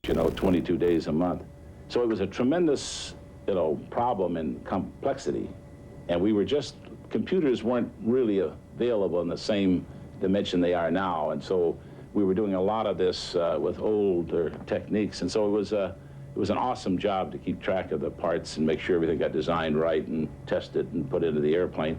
22 days a month. So it was a tremendous, problem and complexity. And computers weren't really available in the same dimension they are now. And so we were doing a lot of this with older techniques. And so it was an awesome job to keep track of the parts and make sure everything got designed right and tested and put into the airplane.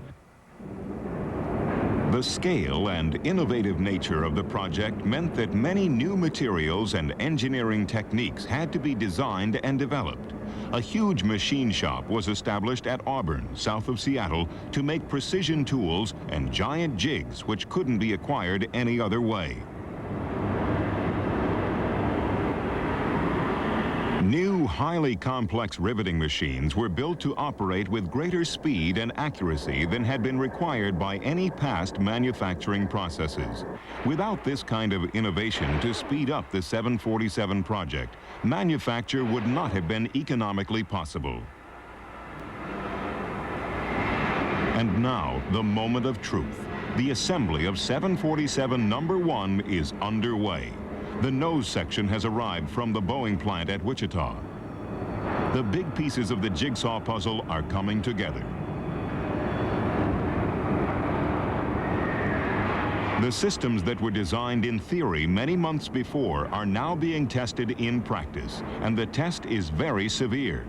The scale and innovative nature of the project meant that many new materials and engineering techniques had to be designed and developed. A huge machine shop was established at Auburn, south of Seattle, to make precision tools and giant jigs which couldn't be acquired any other way. New, highly complex riveting machines were built to operate with greater speed and accuracy than had been required by any past manufacturing processes. Without this kind of innovation to speed up the 747 project, manufacture would not have been economically possible. And now, the moment of truth. The assembly of 747 number 1 is underway. The nose section has arrived from the Boeing plant at Wichita. The big pieces of the jigsaw puzzle are coming together. The systems that were designed in theory many months before are now being tested in practice, and the test is very severe.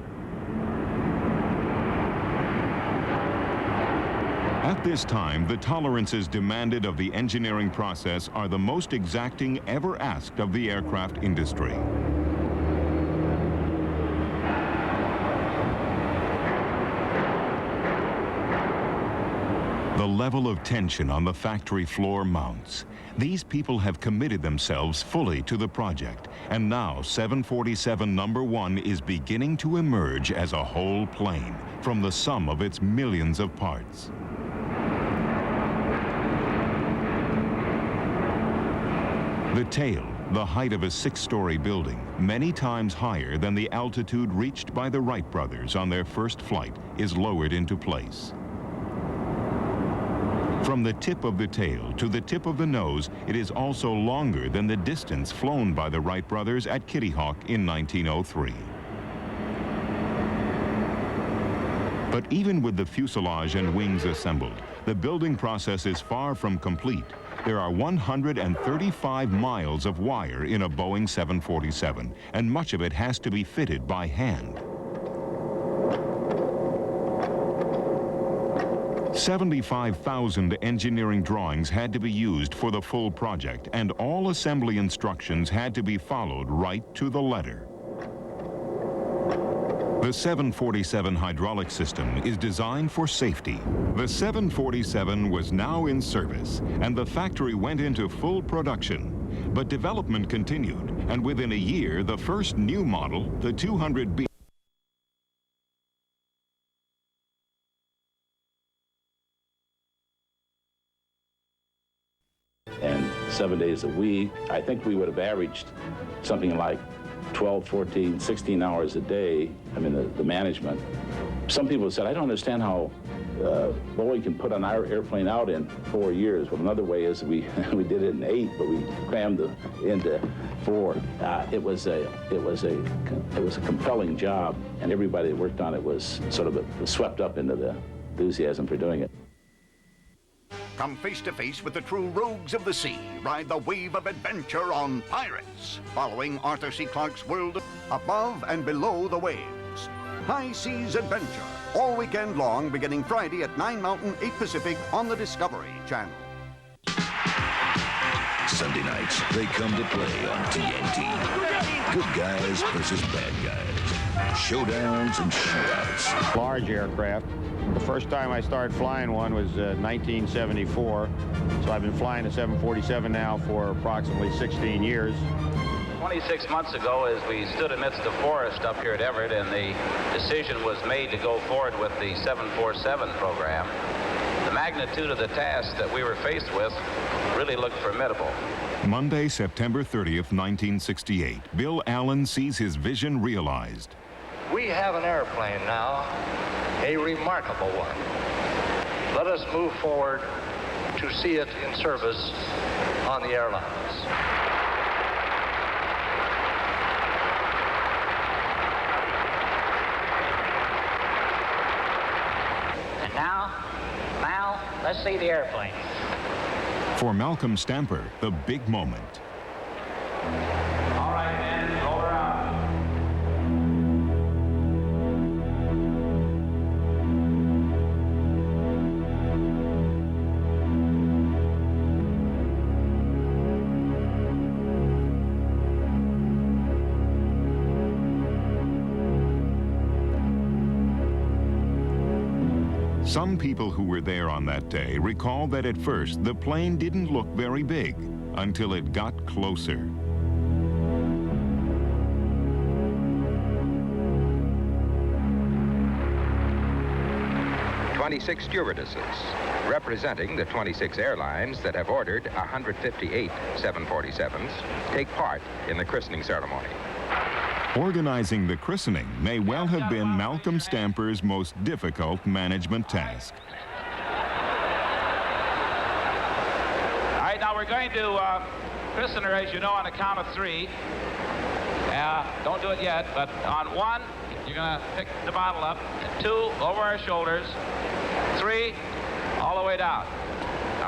At this time, the tolerances demanded of the engineering process are the most exacting ever asked of the aircraft industry. The level of tension on the factory floor mounts. These people have committed themselves fully to the project, and now 747 number 1 is beginning to emerge as a whole plane from the sum of its millions of parts. The tail, the height of a 6-story building, many times higher than the altitude reached by the Wright brothers on their first flight, is lowered into place. From the tip of the tail to the tip of the nose, it is also longer than the distance flown by the Wright brothers at Kitty Hawk in 1903. But even with the fuselage and wings assembled, the building process is far from complete. There are 135 miles of wire in a Boeing 747, and much of it has to be fitted by hand. 75,000 engineering drawings had to be used for the full project, and all assembly instructions had to be followed right to the letter. The 747 hydraulic system is designed for safety. The 747 was now in service, and the factory went into full production. But development continued, and within a year, the first new model, the 200B, and 7 days a week. I think we would have averaged something like 12, 14, 16 hours a day, the management. Some people said, I don't understand how Boeing can put an airplane out in 4 years. Well, another way is we did it in 8, but we crammed it into 4. It was a compelling job, and everybody that worked on it was sort of swept up into the enthusiasm for doing it. Come face to face with the true rogues of the sea. Ride the wave of adventure on Pirates, following Arthur C. Clarke's world above and below the waves. High Seas Adventure, all weekend long, beginning Friday at 9 Mountain, 8 Pacific on the Discovery Channel. Sunday nights, they come to play on TNT. Good guys versus bad guys. Showdowns and shootouts. Large aircraft. The first time I started flying one was 1974, so I've been flying a 747 now for approximately 16 years. 26 months ago, as we stood amidst the forest up here at Everett, and the decision was made to go forward with the 747 program, the magnitude of the task that we were faced with really looked formidable. Monday, September 30th, 1968, Bill Allen sees his vision realized. We have an airplane now, a remarkable one. Let us move forward to see it in service on the airlines. see the airplane. For Malcolm Stamper, the big moment. All right, men, go around. Some people who were there on that day recall that at first the plane didn't look very big until it got closer. 26 stewardesses, representing the 26 airlines that have ordered 158 747s, take part in the christening ceremony. Organizing the christening may well have been Malcolm Stamper's most difficult management task. All right, now we're going to christen her, as you know, on the count of 3. Don't do it yet, but on 1, you're going to pick the bottle up. 2, over our shoulders. 3, all the way down.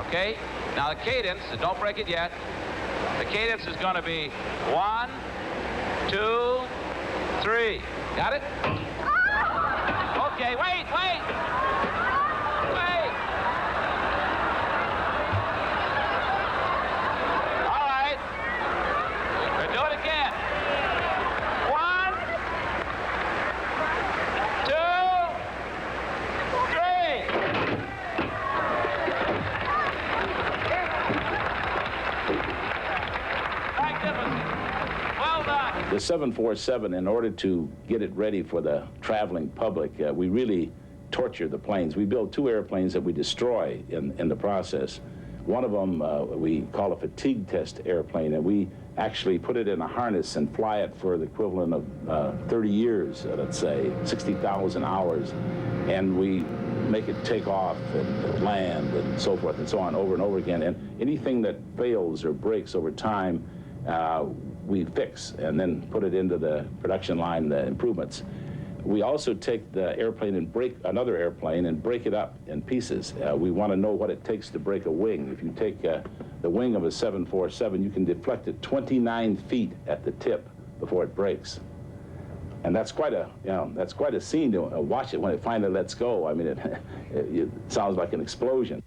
Okay? Now the cadence, don't break it yet. The cadence is going to be 1, 2, 3. Got it? Okay, wait. All right. We'll do it again. 1, 2, 3. Magnificent. Well done. The 747, in order to get it ready for the traveling public, we really torture the planes. We build 2 airplanes that we destroy in the process. One of them we call a fatigue test airplane, and we actually put it in a harness and fly it for the equivalent of 30 years, let's say, 60,000 hours. And we make it take off and land and so forth and so on over and over again. And anything that fails or breaks over time, we fix and then put it into the production line, the improvements. We also take the airplane and break another airplane and break it up in pieces. We want to know what it takes to break a wing. If you take the wing of a 747, you can deflect it 29 feet at the tip before it breaks. And that's quite a scene to watch it when it finally lets go. I mean, it sounds like an explosion.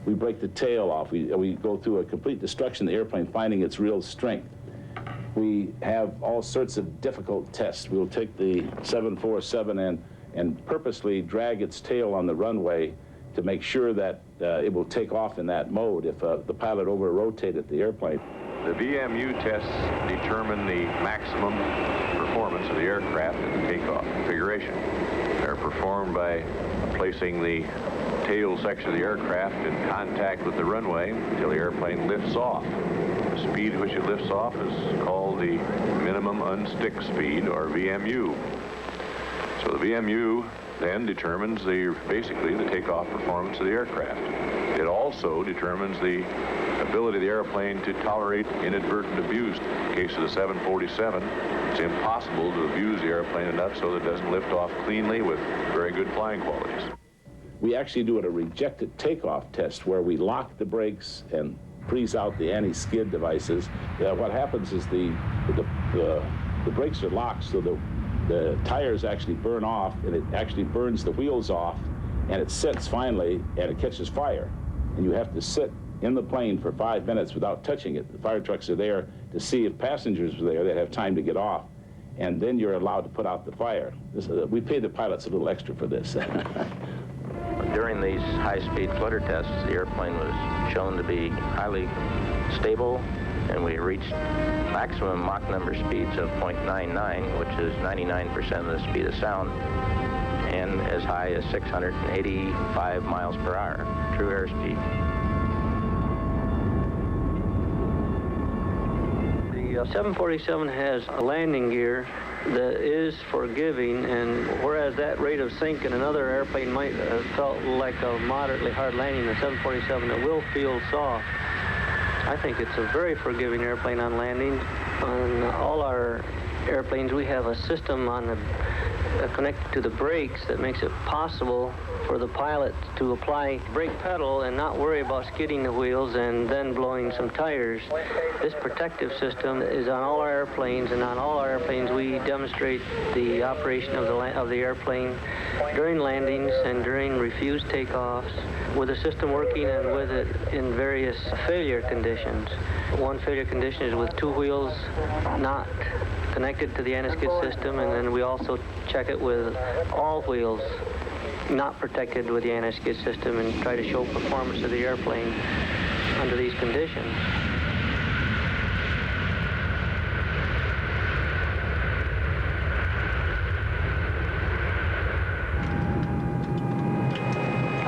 We break the tail off. We go through a complete destruction of the airplane, finding its real strength. We have all sorts of difficult tests. We'll take the 747 and purposely drag its tail on the runway to make sure that it will take off in that mode if the pilot over-rotated the airplane. The VMU tests determine the maximum performance of the aircraft in the takeoff configuration. They're performed by placing the tail section of the aircraft in contact with the runway until the airplane lifts off. The speed at which it lifts off is called the minimum unstick speed, or VMU. So the VMU then determines basically the takeoff performance of the aircraft. It also determines the ability of the airplane to tolerate inadvertent abuse. In the case of the 747, it's impossible to abuse the airplane enough so that it doesn't lift off cleanly with very good flying qualities. We actually do a rejected takeoff test where we lock the brakes and freeze out the anti-skid devices. What happens is the brakes are locked, so the tires actually burn off, and it actually burns the wheels off, and it sits finally, and it catches fire. And you have to sit in the plane for 5 minutes without touching it. The fire trucks are there to see if passengers are there. They have time to get off, and then you're allowed to put out the fire. We pay the pilots a little extra for this. During these high-speed flutter tests, the airplane was shown to be highly stable, and we reached maximum Mach number speeds of 0.99, which is 99% of the speed of sound, and as high as 685 miles per hour, true airspeed. The 747 has a landing gear that is forgiving, and whereas that rate of sink in another airplane might have felt like a moderately hard landing, the 747, it will feel soft. I think it's a very forgiving airplane on landing. On all our airplanes, we have a system on the connected to the brakes that makes it possible for the pilot to apply brake pedal and not worry about skidding the wheels and then blowing some tires. This protective system is on all our airplanes, and on all our airplanes we demonstrate the operation of the airplane during landings and during refused takeoffs, with the system working and with it in various failure conditions. One failure condition is with two wheels not connected to the anti-skid system, and then we also check it with all wheels not protected with the anti-skid system and try to show performance of the airplane under these conditions.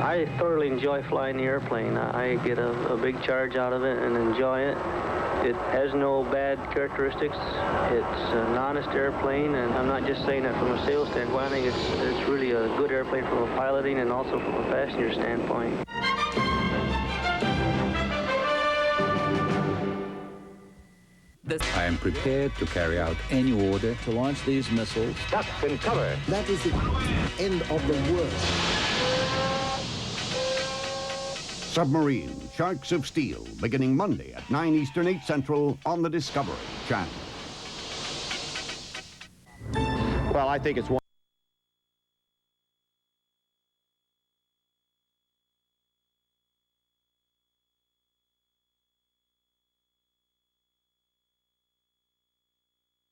I thoroughly enjoy flying the airplane. I get a big charge out of it and enjoy it. It has no bad characteristics. It's an honest airplane, and I'm not just saying that from a sales standpoint. I think it's really a good airplane from a piloting and also from a passenger standpoint. I am prepared to carry out any order to launch these missiles. Duck and cover. That is the end of the world. Submarine Sharks of Steel, beginning Monday at 9 Eastern, 8 Central on the Discovery Channel. Well, I think it's one.